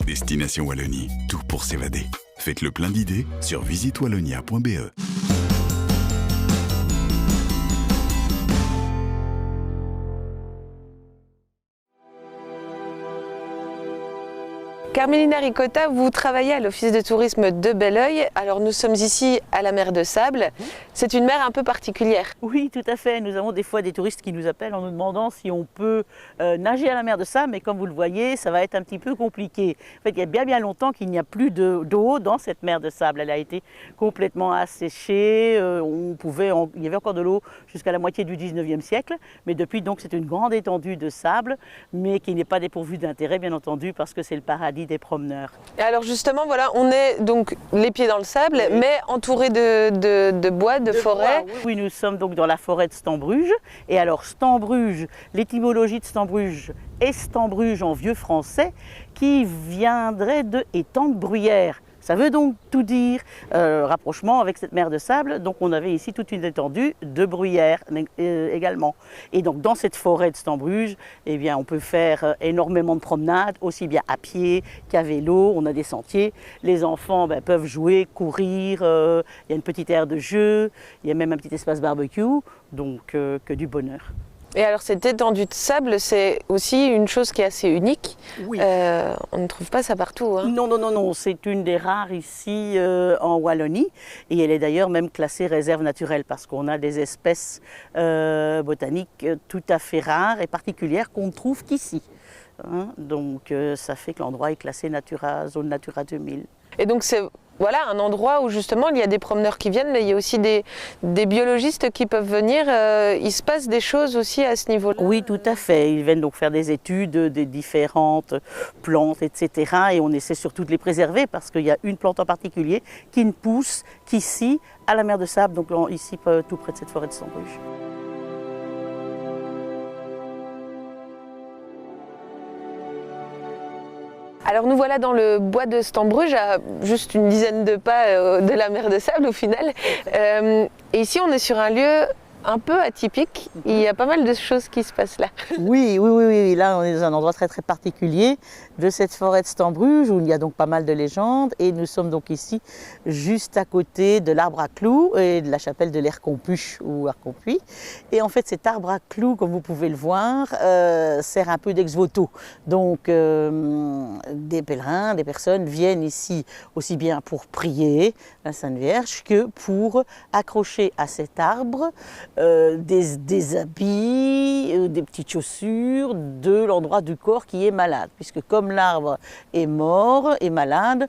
Destination Wallonie, tout pour s'évader. Faites le plein d'idées sur visitewallonia.be. Carmelina Ricotta, vous travaillez à l'Office de tourisme de Belleuil. Alors nous sommes ici à la mer de Sable. C'est une mer un peu particulière. Oui, tout à fait. Nous avons des fois des touristes qui nous appellent en nous demandant si on peut nager à la mer de Sable, mais comme vous le voyez, ça va être un petit peu compliqué. En fait, il y a bien longtemps qu'il n'y a plus d'eau dans cette mer de Sable. Elle a été complètement asséchée. Il y avait encore de l'eau jusqu'à la moitié du 19e siècle, mais depuis, donc, c'est une grande étendue de sable, mais qui n'est pas dépourvue d'intérêt, bien entendu, parce que c'est le paradis des promeneurs. Et alors justement, voilà, on est donc les pieds dans le sable, oui, mais entouré de bois, de forêt. Bois, oui, nous sommes donc dans la forêt de Stambruge. Et alors Stambruge, l'étymologie de Stambruge est Stambruge en vieux français, qui viendrait de étang de bruyère. Ça veut donc tout dire, rapprochement avec cette mer de sable. Donc on avait ici toute une étendue de bruyère également. Et donc dans cette forêt de Stambruge, eh bien, on peut faire énormément de promenades, aussi bien à pied qu'à vélo. On a des sentiers. Les enfants peuvent jouer, courir. Il y a une petite aire de jeu. Il y a même un petit espace barbecue. Donc que du bonheur. Et alors cette étendue de sable, c'est aussi une chose qui est assez unique. Oui. On ne trouve pas ça partout. Hein. Non, c'est une des rares ici en Wallonie. Et elle est d'ailleurs même classée réserve naturelle parce qu'on a des espèces botaniques tout à fait rares et particulières qu'on ne trouve qu'ici. Hein, donc ça fait que l'endroit est classé zone Natura 2000. Et donc c'est un endroit où justement il y a des promeneurs qui viennent, mais il y a aussi des biologistes qui peuvent venir. Il se passe des choses aussi à ce niveau-là. Oui, tout à fait. Ils viennent donc faire des études des différentes plantes, etc. Et on essaie surtout de les préserver parce qu'il y a une plante en particulier qui ne pousse qu'ici, à la mer de Sable, donc ici tout près de cette forêt de Stambruge. Alors nous voilà dans le bois de Stambruge, à juste une dizaine de pas de la mer de Sable au final. Et ici on est sur un lieu un peu atypique, il y a pas mal de choses qui se passent là. Oui, là on est dans un endroit très particulier de cette forêt de Stambruge où il y a donc pas mal de légendes et nous sommes donc ici juste à côté de l'arbre à clous et de la chapelle de l'Hercompuche ou Hercompuis. Et en fait cet arbre à clous, comme vous pouvez le voir, sert un peu d'ex-voto. Donc des pèlerins, des personnes viennent ici aussi bien pour prier la Sainte Vierge que pour accrocher à cet arbre des habits, des petites chaussures de l'endroit du corps qui est malade. Puisque comme l'arbre est mort, est malade,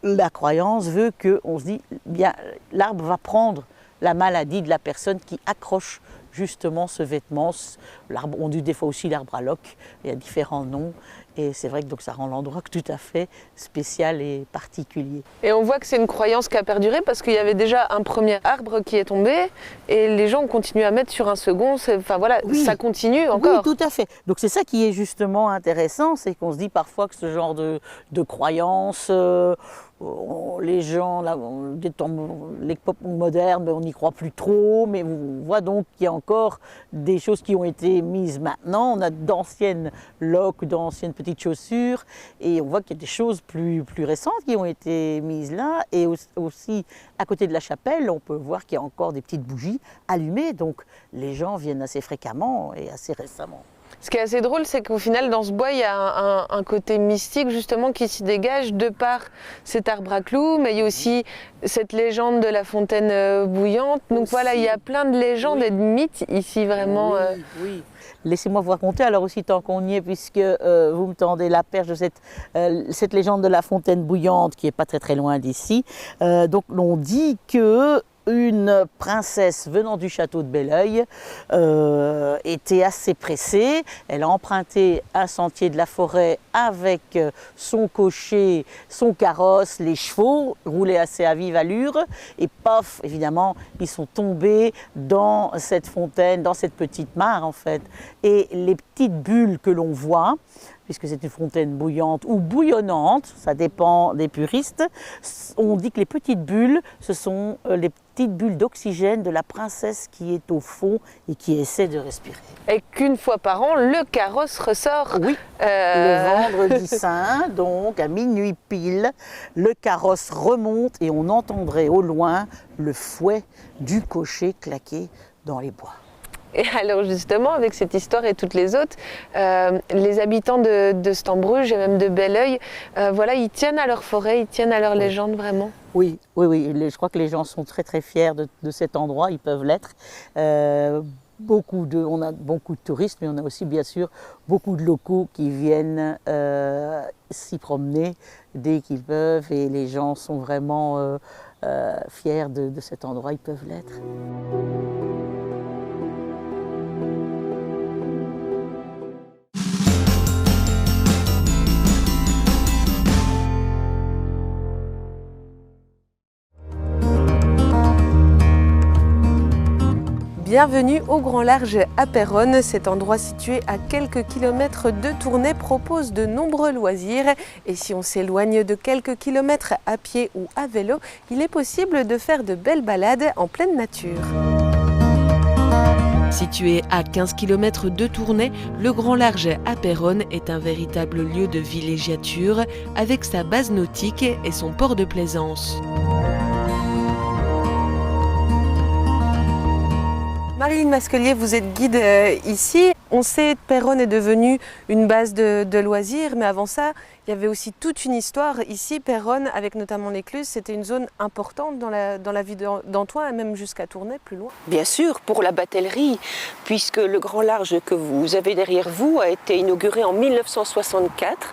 la croyance veut qu'on se dit, bien, l'arbre va prendre la maladie de la personne qui accroche justement ce vêtement. On dit des fois aussi l'arbre à loques, il y a différents noms. Et c'est vrai que donc ça rend l'endroit tout à fait spécial et particulier. Et on voit que c'est une croyance qui a perduré parce qu'il y avait déjà un premier arbre qui est tombé et les gens ont continué à mettre sur un second. Oui. Ça continue encore. Oui, tout à fait. Donc c'est ça qui est justement intéressant, c'est qu'on se dit parfois que ce genre de croyance, les gens, des temps, l'époque moderne, on n'y croit plus trop, mais on voit donc qu'il y a encore des choses qui ont été mises maintenant. On a d'anciennes loques, d'anciennes petites chaussures, et on voit qu'il y a des choses plus récentes qui ont été mises là. Et aussi, à côté de la chapelle, on peut voir qu'il y a encore des petites bougies allumées, donc les gens viennent assez fréquemment et assez récemment. Ce qui est assez drôle, c'est qu'au final, dans ce bois, il y a un côté mystique justement qui s'y dégage de par cet arbre à clous, mais il y a aussi cette légende de la fontaine bouillante. Donc aussi, voilà, il y a plein de légendes et de mythes ici vraiment. Oui. Laissez-moi vous raconter, alors aussi tant qu'on y est, puisque vous me tendez la perche de cette légende de la fontaine bouillante qui n'est pas très loin d'ici. Donc on dit que une princesse venant du château de Belleuil était assez pressée. Elle a emprunté un sentier de la forêt avec son cocher, son carrosse, les chevaux, roulaient assez à vive allure. Et paf, évidemment, ils sont tombés dans cette fontaine, dans cette petite mare en fait. Et les petites bulles que l'on voit puisque c'est une fontaine bouillante ou bouillonnante, ça dépend des puristes. On dit que les petites bulles, ce sont les petites bulles d'oxygène de la princesse qui est au fond et qui essaie de respirer. Et qu'une fois par an, le carrosse ressort. Oui, le vendredi saint, donc à minuit pile, le carrosse remonte et on entendrait au loin le fouet du cocher claquer dans les bois. Et alors justement, avec cette histoire et toutes les autres, les habitants de Stambruge et même de Belleuil, voilà, ils tiennent à leur forêt, ils tiennent à leur légende vraiment. Oui, je crois que les gens sont très très fiers de cet endroit, ils peuvent l'être. On a beaucoup de touristes, mais on a aussi bien sûr beaucoup de locaux qui viennent s'y promener dès qu'ils peuvent, et les gens sont vraiment fiers de cet endroit, ils peuvent l'être. Bienvenue au Grand Large à Péronne. Cet endroit situé à quelques kilomètres de Tournai propose de nombreux loisirs. Et si on s'éloigne de quelques kilomètres à pied ou à vélo, il est possible de faire de belles balades en pleine nature. Situé à 15 km de Tournai, le Grand Large à Péronne est un véritable lieu de villégiature avec sa base nautique et son port de plaisance. Marilyn Masquelier, vous êtes guide ici. On sait que Péronne est devenue une base de loisirs, mais avant ça, il y avait aussi toute une histoire. Ici, Péronne, avec notamment l'écluse, c'était une zone importante dans la vie d'Antoine, et même jusqu'à Tournai, plus loin. Bien sûr, pour la batellerie, puisque le Grand Large que vous avez derrière vous a été inauguré en 1964.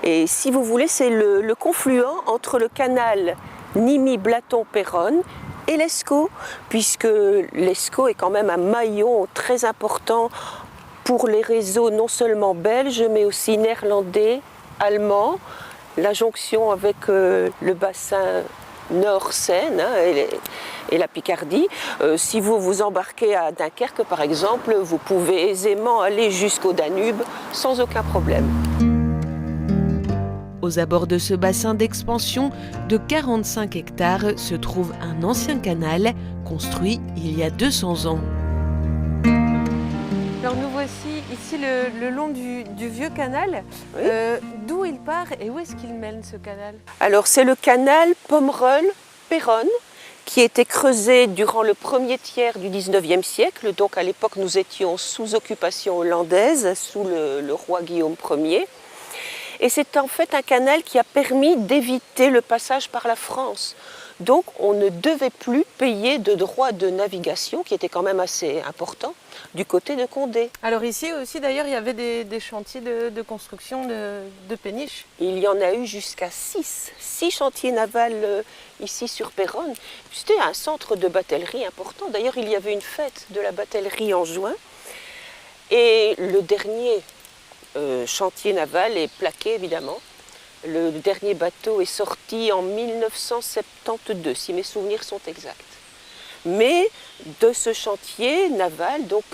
Et si vous voulez, c'est le confluent entre le canal Nimy-Blaton-Péronne et l'Escaut, puisque l'Escaut est quand même un maillon très important pour les réseaux non seulement belges, mais aussi néerlandais, allemands, la jonction avec le bassin Nord-Seine et la Picardie. Si vous vous embarquez à Dunkerque, par exemple, vous pouvez aisément aller jusqu'au Danube sans aucun problème. Aux abords de ce bassin d'expansion de 45 hectares se trouve un ancien canal construit il y a 200 ans. Alors nous voici ici le long du vieux canal. Oui. D'où il part et où est-ce qu'il mène ce canal? Alors c'est le canal Pomerol-Péronne qui a été creusé durant le premier tiers du 19e siècle. Donc à l'époque nous étions sous occupation hollandaise, sous le roi Guillaume Ier. Et c'est en fait un canal qui a permis d'éviter le passage par la France. Donc on ne devait plus payer de droits de navigation, qui était quand même assez important, du côté de Condé. Alors ici aussi d'ailleurs il y avait des chantiers de construction de péniches. Il y en a eu jusqu'à 6 chantiers navals ici sur Péronne. C'était un centre de batellerie important. D'ailleurs il y avait une fête de la batellerie en juin. Et le dernier chantier naval est plaqué évidemment. Le dernier bateau est sorti en 1972, si mes souvenirs sont exacts. Mais de ce chantier naval, donc,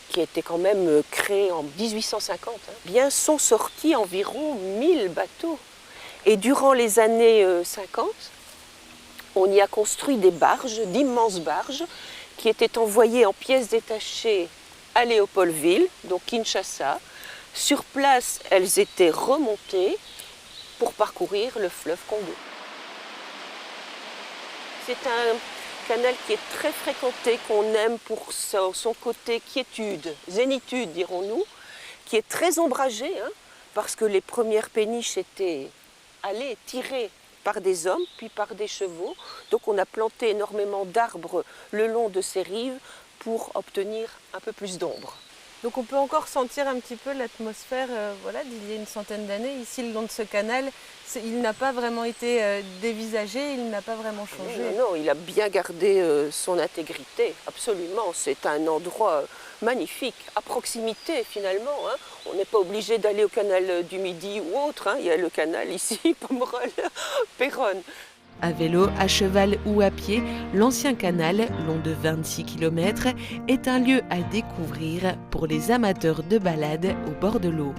qui a été quand même créé en 1850, bien sont sortis environ 1000 bateaux. Et durant les années 50, on y a construit des barges, d'immenses barges, qui étaient envoyées en pièces détachées à Léopoldville, donc Kinshasa. Sur place, elles étaient remontées pour parcourir le fleuve Congo. C'est un canal qui est très fréquenté, qu'on aime pour son côté quiétude, zénitude dirons-nous, qui est très ombragé, parce que les premières péniches étaient tirées par des hommes, puis par des chevaux. Donc on a planté énormément d'arbres le long de ces rives pour obtenir un peu plus d'ombre. Donc on peut encore sentir un petit peu l'atmosphère voilà, d'il y a une centaine d'années. Ici, le long de ce canal, il n'a pas vraiment été dévisagé, il n'a pas vraiment changé. Non, il a bien gardé son intégrité, absolument. C'est un endroit magnifique, à proximité finalement. On n'est pas obligé d'aller au canal du Midi ou autre. Il y a le canal ici, Pomerol-Péronne. À vélo, à cheval ou à pied, l'ancien canal, long de 26 km, est un lieu à découvrir pour les amateurs de balade au bord de l'eau.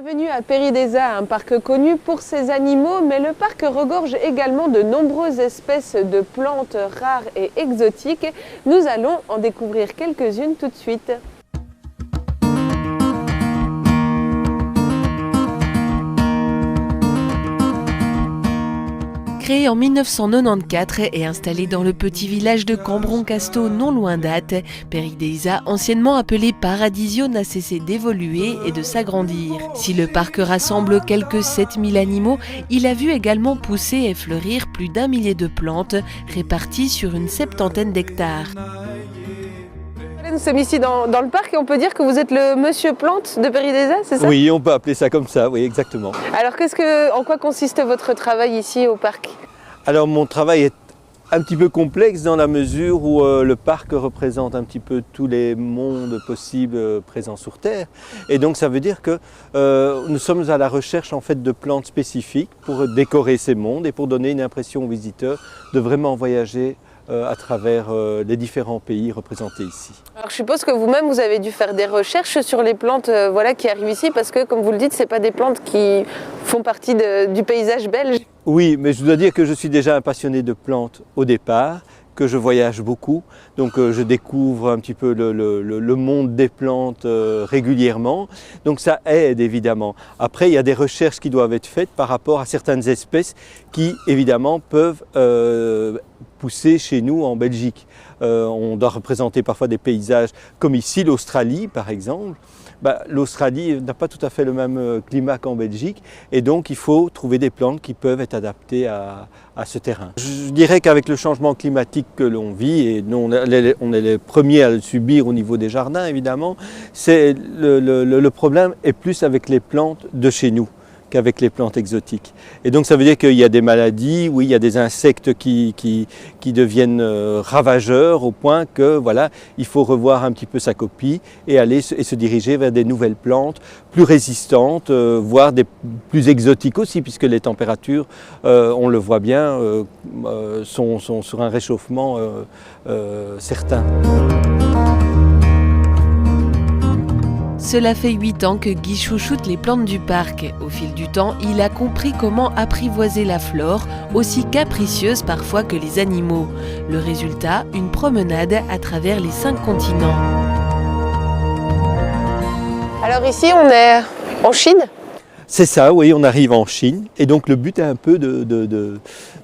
Bienvenue à Péridesa, un parc connu pour ses animaux, mais le parc regorge également de nombreuses espèces de plantes rares et exotiques. Nous allons en découvrir quelques-unes tout de suite. Créé en 1994 et installé dans le petit village de Cambron-Casteau, non loin d'Ath, Péridesa, anciennement appelé Paradisio, n'a cessé d'évoluer et de s'agrandir. Si le parc rassemble quelques 7000 animaux, il a vu également pousser et fleurir plus d'1 millier de plantes réparties sur une 70aine d'hectares. Nous sommes ici dans le parc et on peut dire que vous êtes le monsieur plante de Péridesa, c'est ça? Oui, on peut appeler ça comme ça, oui, exactement. Alors en quoi consiste votre travail ici au parc? Alors mon travail est un petit peu complexe dans la mesure où le parc représente un petit peu tous les mondes possibles présents sur Terre. Et donc ça veut dire que nous sommes à la recherche en fait de plantes spécifiques pour décorer ces mondes et pour donner une impression aux visiteurs de vraiment voyager à travers les différents pays représentés ici. Alors je suppose que vous-même vous avez dû faire des recherches sur les plantes qui arrivent ici parce que comme vous le dites, ce n'est pas des plantes qui font partie du paysage belge. Oui, mais je dois dire que je suis déjà un passionné de plantes au départ, que je voyage beaucoup, donc je découvre un petit peu le monde des plantes régulièrement, donc ça aide évidemment. Après, il y a des recherches qui doivent être faites par rapport à certaines espèces qui évidemment peuvent pousser chez nous en Belgique. On doit représenter parfois des paysages comme ici, l'Australie par exemple. L'Australie n'a pas tout à fait le même climat qu'en Belgique et donc il faut trouver des plantes qui peuvent être adaptées à ce terrain. Je dirais qu'avec le changement climatique que l'on vit, et nous on est les premiers à le subir au niveau des jardins évidemment, le problème est plus avec les plantes de chez nous qu'avec les plantes exotiques. Et donc ça veut dire qu'il y a des maladies, oui, il y a des insectes qui deviennent ravageurs au point que voilà, il faut revoir un petit peu sa copie et se diriger vers des nouvelles plantes plus résistantes, voire des plus exotiques aussi, puisque les températures, on le voit bien, sont sur un réchauffement certain. Cela fait 8 ans que Guy chouchoute les plantes du parc. Au fil du temps, il a compris comment apprivoiser la flore, aussi capricieuse parfois que les animaux. Le résultat, une promenade à travers les 5 continents. Alors ici, on est en Chine? C'est ça, oui, on arrive en Chine. Et donc le but un peu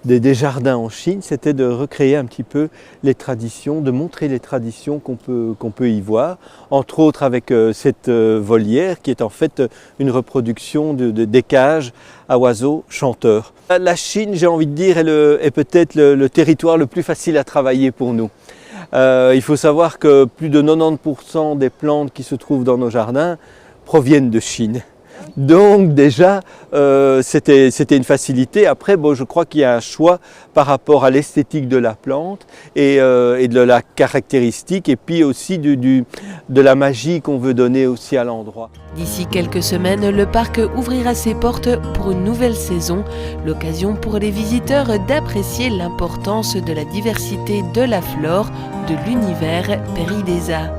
des jardins en Chine, c'était de recréer un petit peu les traditions, de montrer les traditions qu'on peut y voir. Entre autres avec cette volière qui est en fait une reproduction des cages à oiseaux chanteurs. La Chine, j'ai envie de dire, est peut-être le territoire le plus facile à travailler pour nous. Il faut savoir que plus de 90% des plantes qui se trouvent dans nos jardins proviennent de Chine. Donc déjà, c'était une facilité. Après, je crois qu'il y a un choix par rapport à l'esthétique de la plante et de la caractéristique et puis aussi de la magie qu'on veut donner aussi à l'endroit. D'ici quelques semaines, le parc ouvrira ses portes pour une nouvelle saison, l'occasion pour les visiteurs d'apprécier l'importance de la diversité de la flore de l'univers Péridesa.